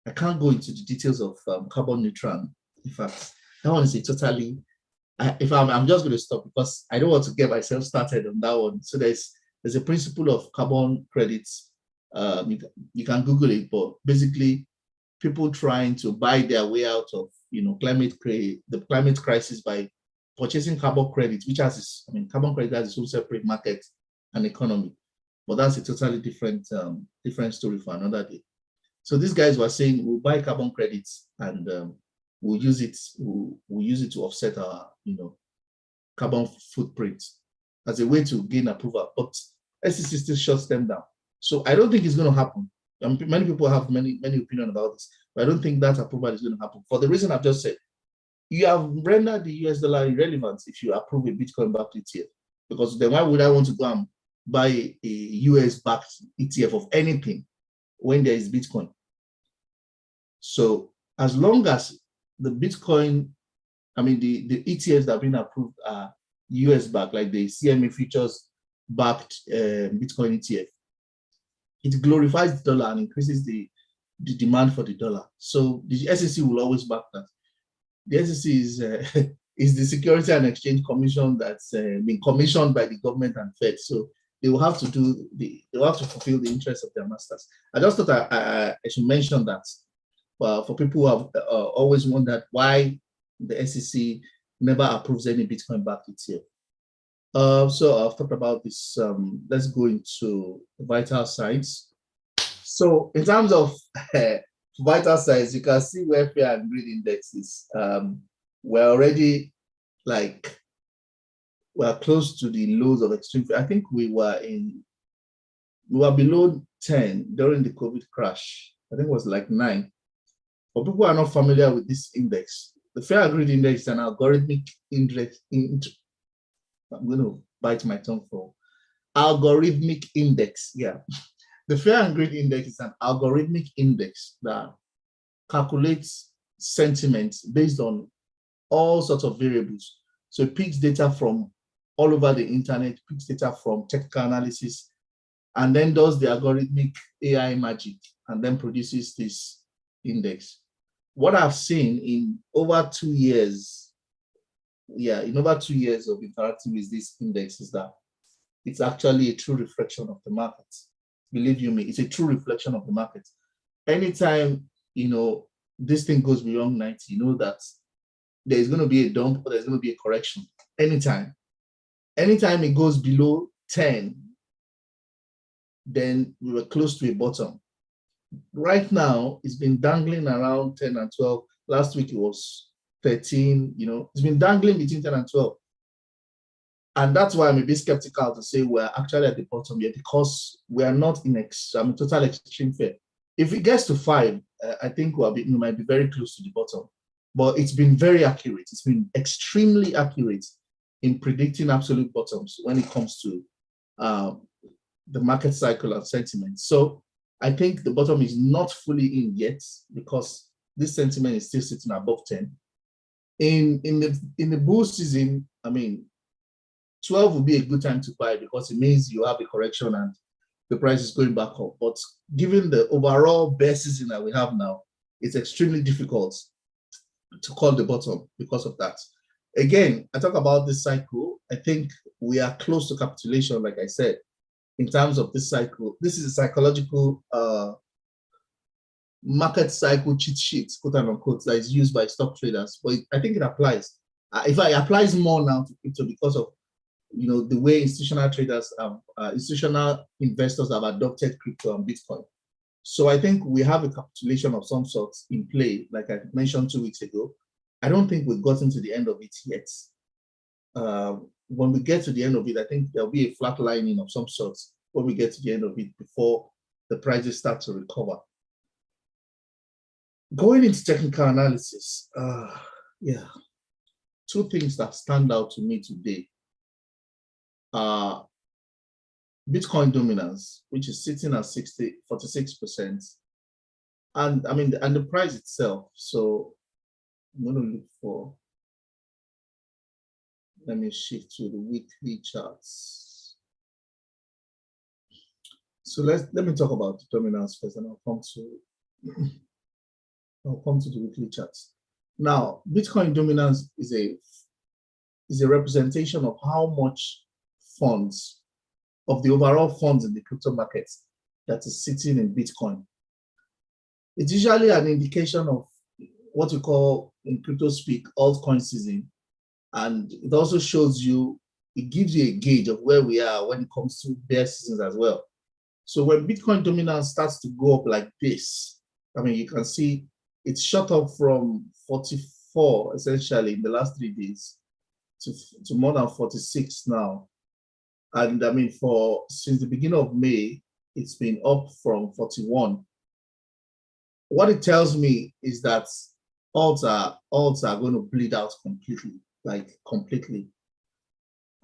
I can't go into the details of carbon neutral. In fact, that one is a totally, I'm just going to stop because I don't want to get myself started on that one. So there's a principle of carbon credits. You can Google it, but basically people trying to buy their way out of, you know, the climate crisis by purchasing carbon credits, which has its, I mean, carbon credit has its own separate market and economy. But that's a totally different story for another day. So these guys were saying we'll buy carbon credits and we'll use it to offset our, you know, carbon footprint as a way to gain approval. But SEC still shuts them down. So I don't think it's going to happen. Many people have many opinions about this, but I don't think that approval is going to happen for the reason I've just said. You have rendered the US dollar irrelevant if you approve a Bitcoin-backed ETF, because then why would I want to go and buy a US-backed ETF of anything when there is Bitcoin? So as long as the Bitcoin, I mean, the ETFs that have been approved are US-backed, like the CME futures-backed Bitcoin ETF, it glorifies the dollar and increases the demand for the dollar. So the SEC will always back that. The SEC is the Security and Exchange Commission that's been commissioned by the government and Fed. So they will have to fulfill the interests of their masters. I just thought I should mention that for people who have always wondered why the SEC never approves any Bitcoin-backed ETF. So I've talked about this. Let's go into vital signs. So in terms of vital signs, you can see where fear and greed index is. We're already we're close to the lows of extreme fear. I think we were below 10 during the COVID crash. I think it was like 9. For people who are not familiar with this index, the fear and greed index is an algorithmic index. I'm going to bite my tongue for algorithmic index. Yeah. The fear and greed index is an algorithmic index that calculates sentiment based on all sorts of variables. So it picks data from all over the internet, picks data from technical analysis, and then does the algorithmic AI magic and then produces this index. What I've seen in over 2 years, of interacting with this index is that it's actually a true reflection of the market. Believe you me, it's a true reflection of the market. Anytime, you know, this thing goes beyond 90, you know that there's going to be a dump or there's going to be a correction. Anytime it goes below 10, then we were close to a bottom. Right now, it's been dangling around 10 and 12. Last week it was 13, you know, it's been dangling between 10 and 12. And that's why I'm a bit skeptical to say we're actually at the bottom yet, because we are not in total extreme fear. If it gets to 5, I think we might be very close to the bottom. But it's been very accurate. It's been extremely accurate in predicting absolute bottoms when it comes to the market cycle and sentiment. So I think the bottom is not fully in yet, because this sentiment is still sitting above 10. In the bull season, I mean, 12 would be a good time to buy, because it means you have a correction and the price is going back up. But given the overall bear season that we have now, it's extremely difficult to call the bottom because of that. Again, I talk about this cycle. I think we are close to capitulation, like I said, in terms of this cycle. This is a psychological market cycle cheat sheet, quote unquote, that is used by stock traders. But I think it applies. In fact, it applies more now to crypto because of the way institutional traders, institutional investors have adopted crypto and Bitcoin. So I think we have a capitulation of some sorts in play, like I mentioned 2 weeks ago. I don't think we've gotten to the end of it yet. When we get to the end of it, I think there'll be a flat lining of some sorts when we get to the end of it before the prices start to recover. Going into technical analysis, yeah, two things that stand out to me today are Bitcoin dominance, which is sitting at 46%, and the price itself. So I'm going to look for. Let me shift to the weekly charts. So let me talk about the dominance first, and I'll come to the weekly charts. Now, Bitcoin dominance is a representation of how much funds of the overall funds in the crypto markets that is sitting in Bitcoin. It's usually an indication of what we call in crypto speak altcoin season. And it also shows you, it gives you a gauge of where we are when it comes to bear seasons as well. So when Bitcoin dominance starts to go up like this, you can see it's shot up from 44 essentially in the last 3 days to more than 46 now. And since the beginning of May, it's been up from 41. What it tells me is that alts are going to bleed out completely. Like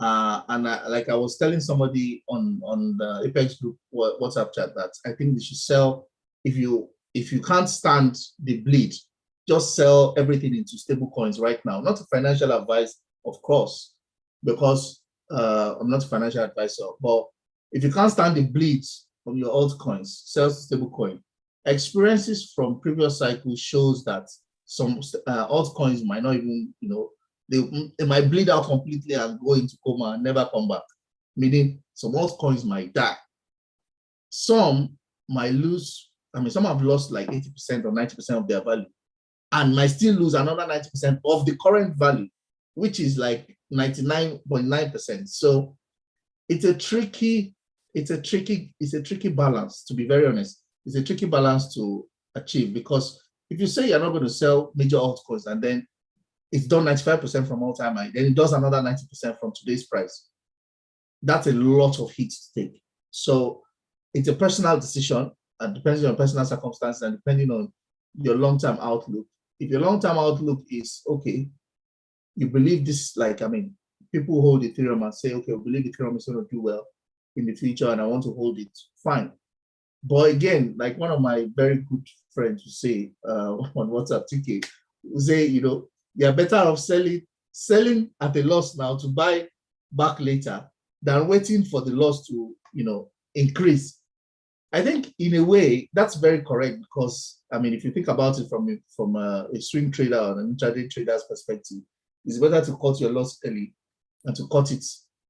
I was telling somebody on the Apex group WhatsApp chat that I think they should sell. If you can't stand the bleed, just sell everything into stable coins right now. Not a financial advice, of course, because I'm not a financial advisor. But if you can't stand the bleed from your altcoins, sell stable coin. Experiences from previous cycles shows that some altcoins might not even, they might bleed out completely and go into coma and never come back, meaning some altcoins might die. Some might lose, some have lost like 80% or 90% of their value and might still lose another 90% of the current value, which is like 99.9%. So it's a tricky balance, to be very honest. It's a tricky balance to achieve, because if you say you're not going to sell major altcoins and then it's done 95% from all-time high, then it does another 90% from today's price, that's a lot of hits to take. So it's a personal decision, and depending on personal circumstances and depending on your long-term outlook. If your long-term outlook is, okay, you believe this, people hold Ethereum and say, okay, I believe Ethereum is going to do well in the future and I want to hold it, fine. But again, like one of my very good friends would say on WhatsApp, TK, would say, you're better off selling at a loss now to buy back later than waiting for the loss to, increase. I think in a way that's very correct, because if you think about it from a swing trader or an intraday trader's perspective, it's better to cut your loss early and to cut it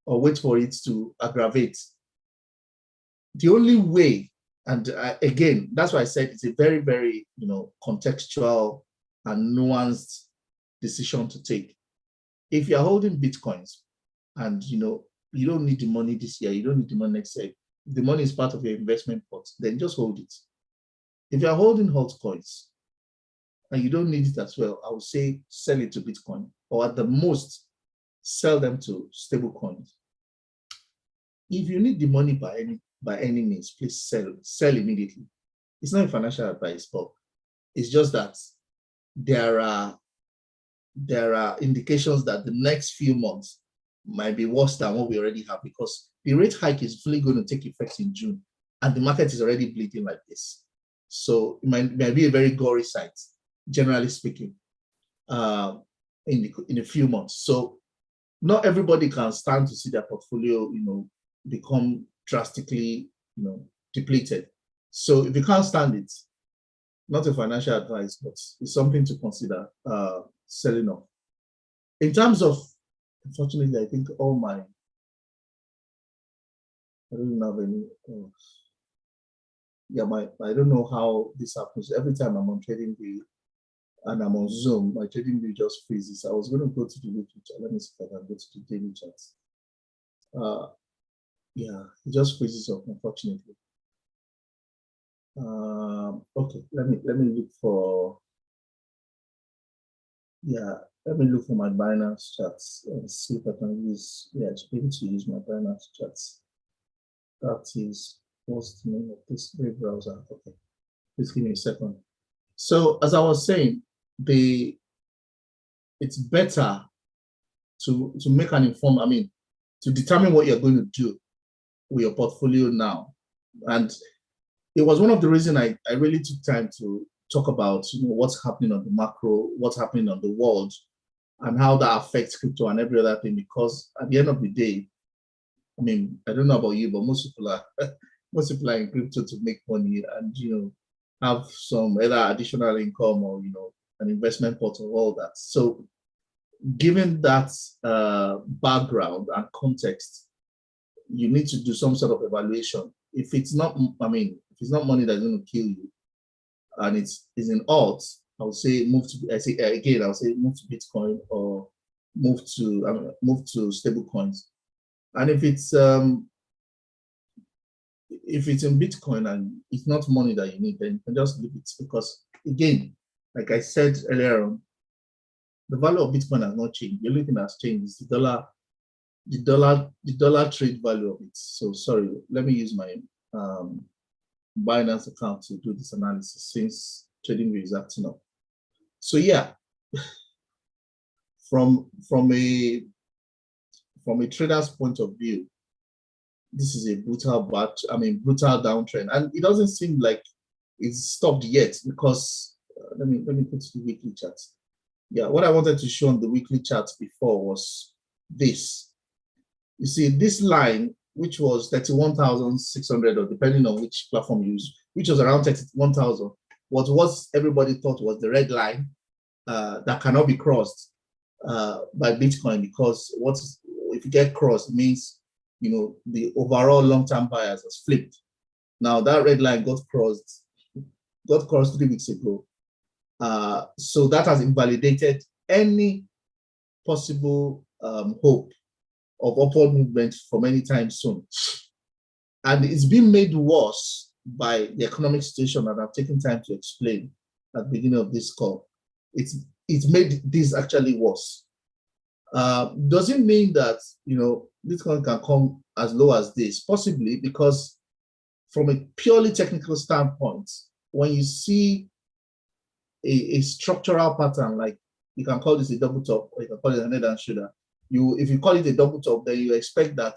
or wait for it to aggravate. The only way, and again, that's why I said it's a very, very contextual and nuanced decision to take. If you're holding Bitcoins and you don't need the money this year, you don't need the money next year, the money is part of your investment pot, then just hold it. If you're holding altcoins and you don't need it as well, I would say sell it to Bitcoin, or at the most sell them to stable coins. If you need the money by any means, please sell immediately. It's not a financial advice, but it's just that there are indications that the next few months might be worse than what we already have, because the rate hike is fully going to take effect in June and the market is already bleeding like this. So it might be a very gory sight, generally speaking, in a few months. So not everybody can stand to see their portfolio, become drastically, depleted. So if you can't stand it, not a financial advice, but it's something to consider selling off. In terms of, unfortunately, I think all my, I don't have any, yeah, I don't know how this happens. Every time I'm on TradingView and I'm on Zoom, my TradingView just freezes. I was going to go to the weekly chat. Let me see if I can go to the daily chats. Yeah, it just freezes up, unfortunately. Okay, let me look for, yeah, let me look for my Binance chats and see if I can use, yeah, to be able to use my Binance chats. That is, what's the name of this web browser? Okay, please give me a second. So as I was saying, it's better to make an informed, I mean, to determine what you're going to do with your portfolio now. And it was one of the reasons I really took time to talk about, what's happening on the macro, what's happening on the world, and how that affects crypto and every other thing. Because at the end of the day, I mean, I don't know about you, but most people are in crypto to make money and have some either additional income or an investment pot or all that. So, given that background and context, you need to do some sort of evaluation. If it's not, if it's not money that's going to kill you, and it's in alt, I would say move to. I say move to Bitcoin or move to stable coins. And if it's in Bitcoin and it's not money that you need, then you can just leave it, because again, like I said earlier on, the value of Bitcoin has not changed. The only thing that's changed is the dollar trade value of it. So sorry, let me use my Binance account to do this analysis since TradingView is acting up. So yeah, from a trader's point of view, this is a brutal downtrend, and it doesn't seem like it's stopped yet, because let me put the weekly chart. Yeah, what I wanted to show on the weekly chart before was this. You see this line, which was 31,600, or depending on which platform you use, which was around 31,000, was what everybody thought was the red line that cannot be crossed by Bitcoin, because if you get crossed, it means the overall long-term buyers has flipped. Now that red line got crossed 3 weeks ago. So that has invalidated any possible hope of upward movement from any time soon. And it's been made worse by the economic situation that I've taken time to explain at the beginning of this call. It's made this actually worse. Does it mean that Bitcoin can come as low as this? Possibly, because from a purely technical standpoint, when you see a structural pattern, like you can call this a double top, or you can call it a head and shoulder. If you call it a double top, then you expect that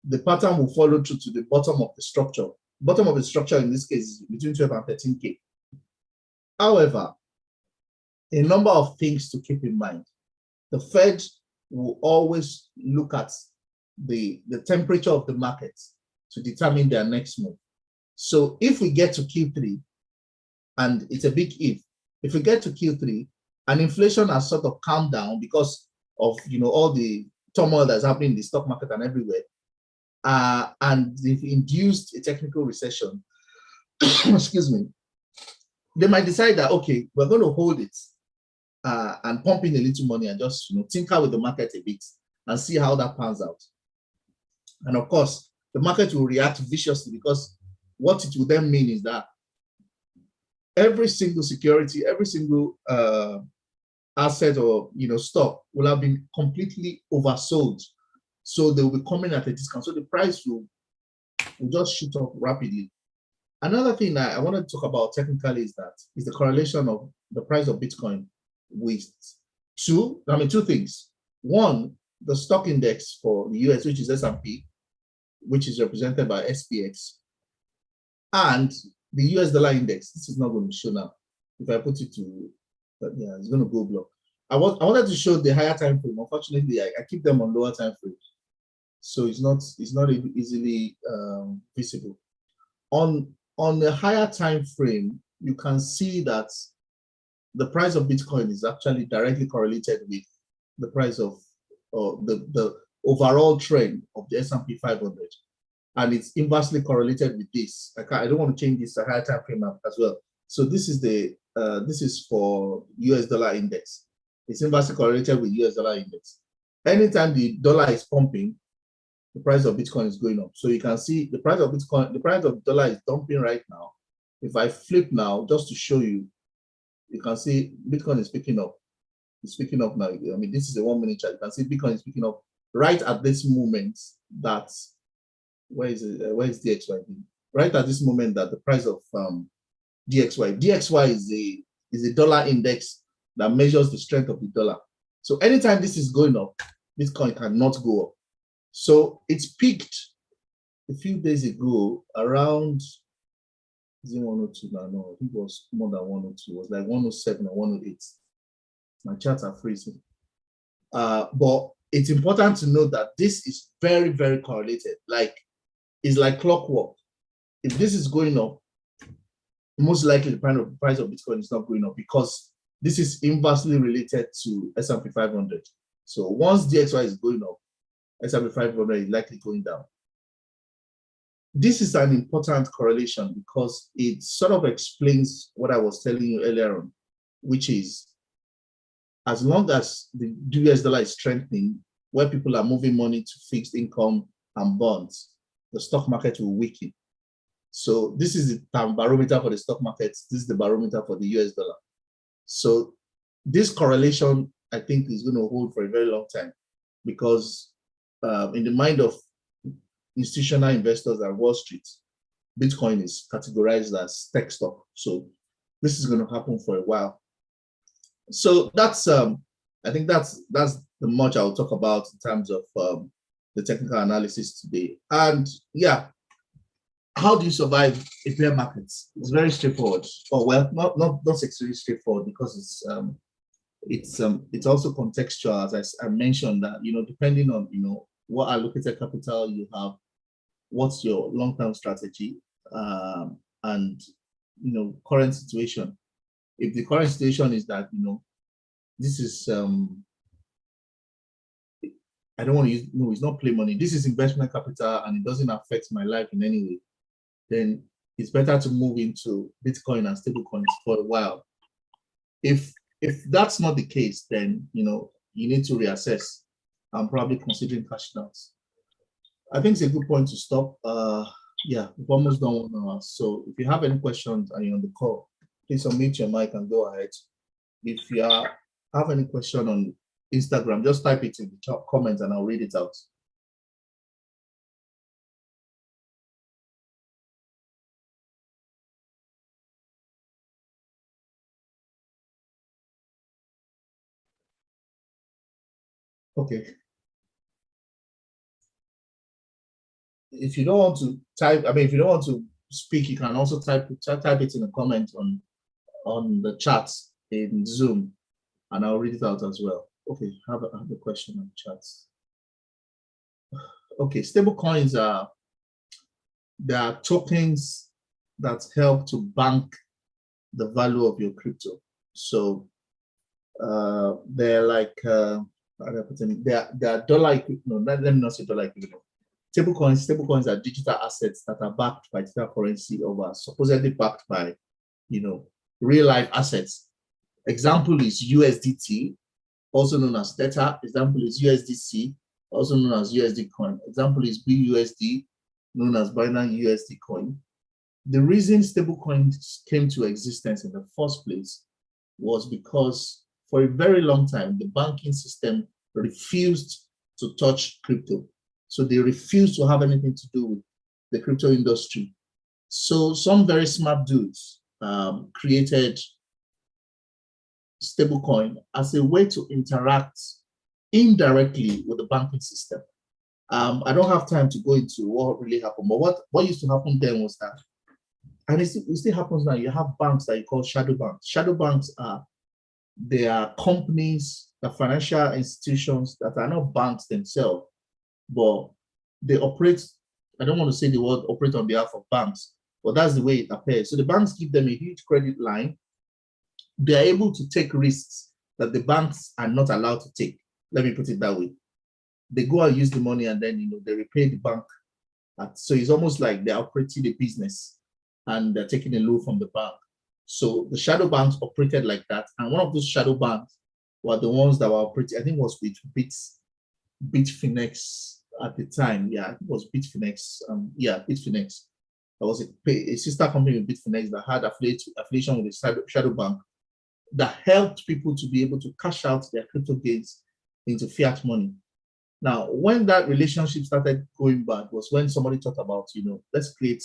the pattern will follow through to the bottom of the structure. Bottom of the structure in this case is between 12 and 13K. However, a number of things to keep in mind. The Fed will always look at the temperature of the market to determine their next move. So if we get to Q3, and it's a big if we get to Q3 and inflation has sort of calmed down because of all the turmoil that's happening in the stock market and everywhere, and they've induced a technical recession, excuse me, they might decide that, okay, we're going to hold it and pump in a little money and just tinker with the market a bit and see how that pans out. And of course, the market will react viciously, because what it will then mean is that every single security, every single asset or stock will have been completely oversold. So they will be coming at a discount. So the price will just shoot up rapidly. Another thing that I want to talk about technically is the correlation of the price of Bitcoin with two things. One, the stock index for the US, which is S&P, which is represented by SPX, and the US dollar index. This is not going to show now. If I put it to, but yeah, it's going to go block. I wanted to show the higher time frame. Unfortunately, I keep them on lower time frame, so it's not easily visible. On the higher time frame, you can see that the price of Bitcoin is actually directly correlated with the price of the overall trend of the S&P 500. And it's inversely correlated with this. I don't want to change this higher time frame as well. So this is this is for US dollar index. It's inversely correlated with US dollar index. Anytime the dollar is pumping, the price of Bitcoin is going up. So you can see the price of Bitcoin, the price of dollar is dumping right now. If I flip now, just to show you, you can see Bitcoin is picking up. It's picking up now. I mean, this is a 1 minute chart. You can see Bitcoin is picking up right at this moment. That where is it? Where is DXY? Right at this moment that the price of DXY is a dollar index that measures the strength of the dollar. So anytime this is going up, Bitcoin cannot go up. So it's peaked a few days ago around, is it 102 now? No, I think it was more than 102. It was like 107 or 108. My charts are freezing. But it's important to note that this is very, very correlated. Like, it's like clockwork. If this is going up, most likely the price of Bitcoin is not going up because this is inversely related to S&P 500. So once DXY is going up, S&P 500 is likely going down. This is an important correlation because it sort of explains what I was telling you earlier on, which is as long as the US dollar is strengthening, where people are moving money to fixed income and bonds, the stock market will weaken. So this is the barometer for the stock market. This is the barometer for the US dollar. So this correlation, I think, is going to hold for a very long time because in the mind of institutional investors at Wall Street, Bitcoin is categorized as tech stock. So this is going to happen for a while. So that's I think that's the much I'll talk about in terms of the technical analysis today. And yeah, how do you survive a bear market? It's very straightforward. Oh well, not extremely straightforward because it's also contextual, as I mentioned, that depending on what allocated capital you have, what's your long-term strategy, and current situation. If the current situation is that this is I don't want to use it's not play money. This is investment capital and it doesn't affect my life in any way, then it's better to move into Bitcoin and stable coins for a while. If that's not the case, then you need to reassess and probably considering cashing out. I think it's a good point to stop. Yeah, we've almost done 1 hour. So if you have any questions and you're on the call, please unmute your mic and go ahead. If you have any question on Instagram, just type it in the top comment and I'll read it out. Okay. If you don't want to type, if you don't want to speak, you can also type it in a comment on the chat in Zoom, and I'll read it out as well. Okay, I have a question on the chat. Okay, stable coins they are tokens that help to bank the value of your crypto. So they're like they're dollar equivalent. No, let me not say dollar equivalent. Stable coins are digital assets that are backed by digital currency or supposedly backed by real life assets. Example is USDT, also known as Theta. Example is USDC, also known as USD coin. Example is BUSD, known as Binance USD coin. The reason stablecoins came to existence in the first place was because for a very long time, the banking system refused to touch crypto. So they refused to have anything to do with the crypto industry. So some very smart dudes created stablecoin as a way to interact indirectly with the banking system. I don't have time to go into what really happened, but what used to happen then was that, and it still happens now, you have banks that you call shadow banks. Shadow banks they are companies, the financial institutions that are not banks themselves, but they operate, I don't want to say the word operate on behalf of banks, but that's the way it appears. So the banks give them a huge credit line. They are able to take risks that the banks are not allowed to take. Let me put it that way. They go and use the money, and then they repay the bank. So it's almost like they're operating a business and they're taking a loan from the bank. So the shadow banks operated like that. And one of those shadow banks were the ones that were operating, I think it was with Bitfinex at the time. Yeah, it was Bitfinex. Bitfinex. There was a sister company with Bitfinex that had affiliation with the shadow bank that helped people to be able to cash out their crypto gains into fiat money. Now, when that relationship started going bad was when somebody talked about, let's create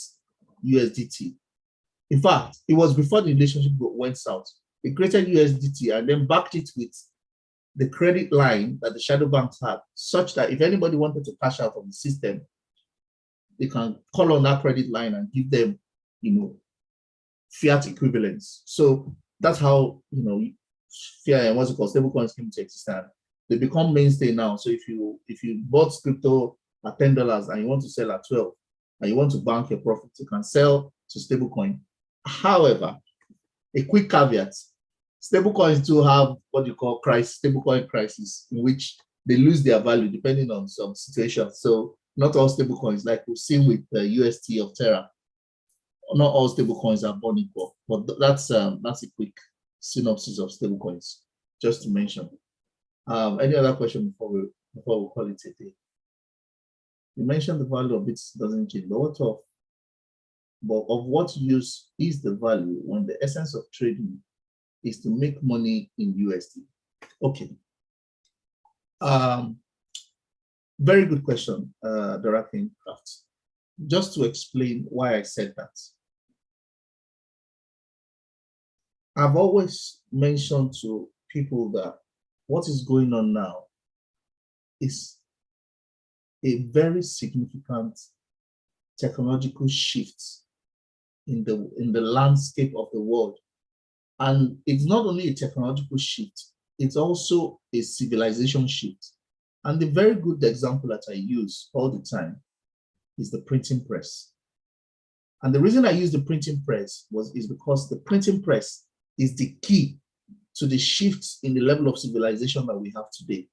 USDT. In fact, it was before the relationship went south. They created USDT and then backed it with the credit line that the shadow banks had, such that if anybody wanted to cash out of the system, they can call on that credit line and give them, fiat equivalents. So that's how, fiat, what's it called, stablecoins came to existence. They become mainstay now. So if you bought crypto at $10 and you want to sell at 12 and you want to bank your profits, you can sell to stablecoin. However, a quick caveat, stablecoins do have what you call stablecoin crisis, in which they lose their value depending on some situations. So not all stablecoins, like we've seen with the UST of Terra, not all stablecoins are born equal. But that's a quick synopsis of stablecoins, just to mention. Any other question before we call it a day? You mentioned the value of it doesn't change, but of what use is the value when the essence of trading is to make money in USD? Okay. Very good question, Dorothy Craft. Just to explain why I said that. I've always mentioned to people that what is going on now is a very significant technological shift in the landscape of the world. And it's not only a technological shift, it's also a civilization shift. And the very good example that I use all the time is the printing press. And the reason I use the printing press is because the printing press is the key to the shifts in the level of civilization that we have today.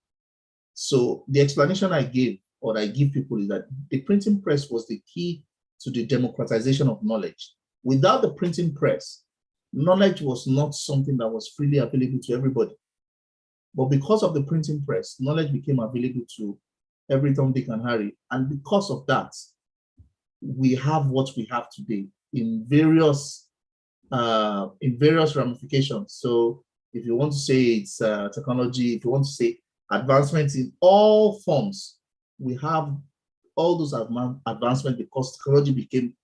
So the explanation I give people is that the printing press was the key to the democratization of knowledge. Without the printing press, knowledge was not something that was freely available to everybody. But because of the printing press, knowledge became available to every Tom, Dick, and Harry. And because of that, we have what we have today in various ramifications. So if you want to say it's technology, if you want to say advancements in all forms, we have all those advancements because knowledge became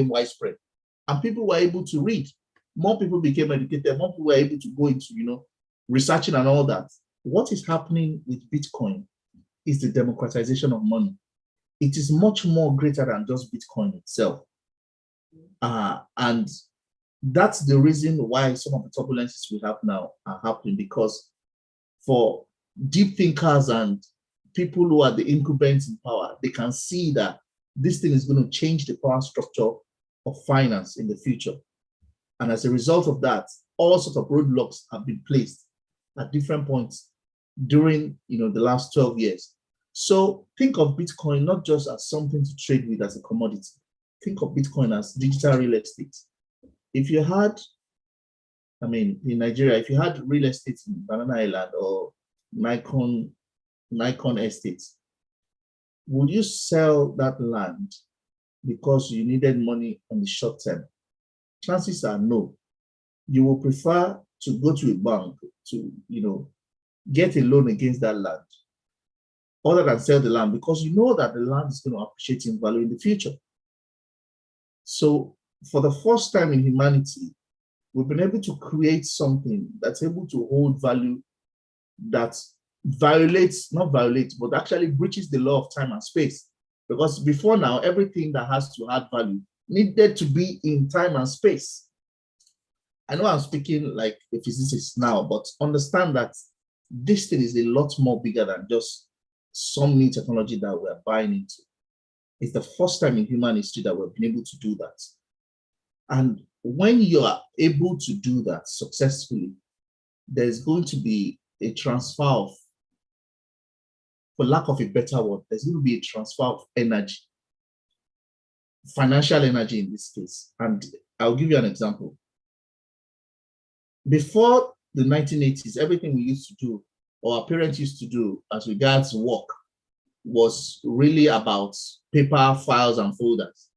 widespread. And people were able to read. More people became educated. More people were able to go into, researching and all that. What is happening with Bitcoin is the democratization of money. It is much more greater than just Bitcoin itself. And that's the reason why some of the turbulences we have now are happening, because for deep thinkers and people who are the incumbents in power, they can see that this thing is going to change the power structure of finance in the future. And as a result of that, all sorts of roadblocks have been placed at different points during the last 12 years. So think of Bitcoin not just as something to trade with as a commodity. Think of Bitcoin as digital real estate. If you had, in Nigeria, if you had real estate in Banana Island or Nikon Estates, would you sell that land because you needed money on the short term? Chances are no. You will prefer to go to a bank to, get a loan against that land, other than sell the land, because you know that the land is going to appreciate in value in the future. So for the first time in humanity, we've been able to create something that's able to hold value that but actually breaches the law of time and space. Because before now, everything that has to add value needed to be in time and space. I know I'm speaking like a physicist now, but understand that this thing is a lot more bigger than just some new technology that we're buying into. It's the first time in human history that we've been able to do that. And when you are able to do that successfully, there's going to be a transfer of, for lack of a better word, there's going to be a transfer of energy, financial energy in this case. And I'll give you an example. Before the 1980s, everything we used to do, or our parents used to do as regards work, was really about paper, files, and folders.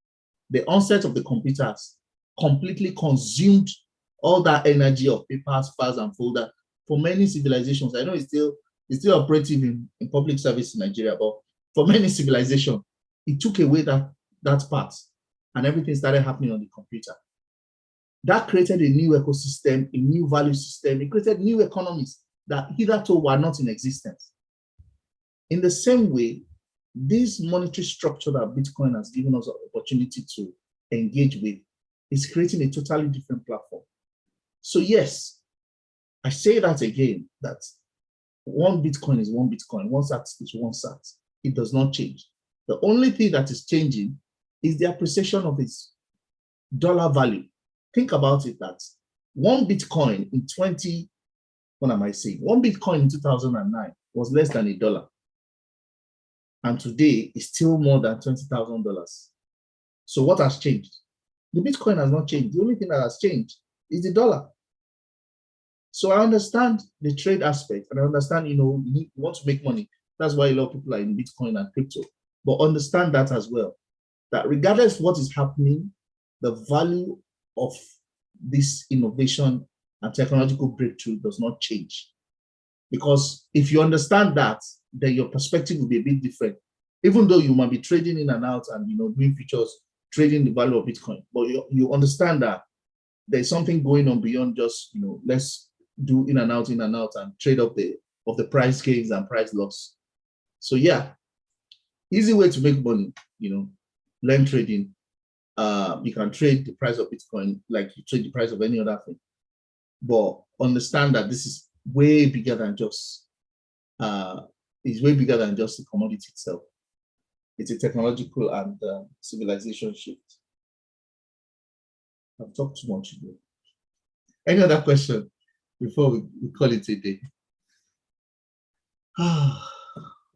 The onset of the computers completely consumed all that energy of papers, files, and folders for many civilizations. I know it's still operative in public service in Nigeria, but for many civilizations, it took away that part, and everything started happening on the computer. That created a new ecosystem, a new value system. It created new economies that hitherto were not in existence. In the same way, this monetary structure that Bitcoin has given us an opportunity to engage with is creating a totally different platform. So yes, I say that again, that one Bitcoin is one Bitcoin, one sat is one sat. It does not change. The only thing that is changing is the appreciation of its dollar value. Think about it, that one Bitcoin in 2009 was less than $1. And today is still more than $20,000. So what has changed? The Bitcoin has not changed. The only thing that has changed is the dollar. So I understand the trade aspect, and I understand, you want to make money. That's why a lot of people are in Bitcoin and crypto. But understand that as well, that regardless of what is happening, the value of this innovation and technological breakthrough does not change. Because if you understand that, then your perspective will be a bit different. Even though you might be trading in and out and doing futures, trading the value of Bitcoin, but you understand that there's something going on beyond just let's do in and out and trade up of the price gains and price loss. So yeah, easy way to make money, learn trading. You can trade the price of Bitcoin like you trade the price of any other thing, but understand that this is way bigger than just the commodity itself. It's a technological and civilization shift. I've talked too much today. Any other question before we call it a day? All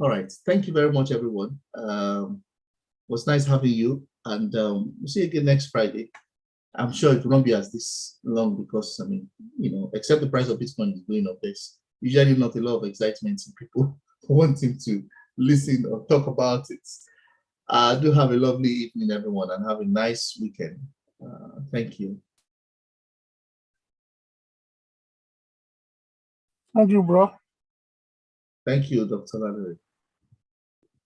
right. Thank you very much, everyone. It was nice having you, and we'll see you again next Friday. I'm sure it will not be as this long because, except the price of Bitcoin is going up, there's usually not a lot of excitement in people wanting to listen or talk about it. Do have a lovely evening, everyone, and have a nice weekend. Thank you. Thank you, bro. Thank you, Dr. Ladere.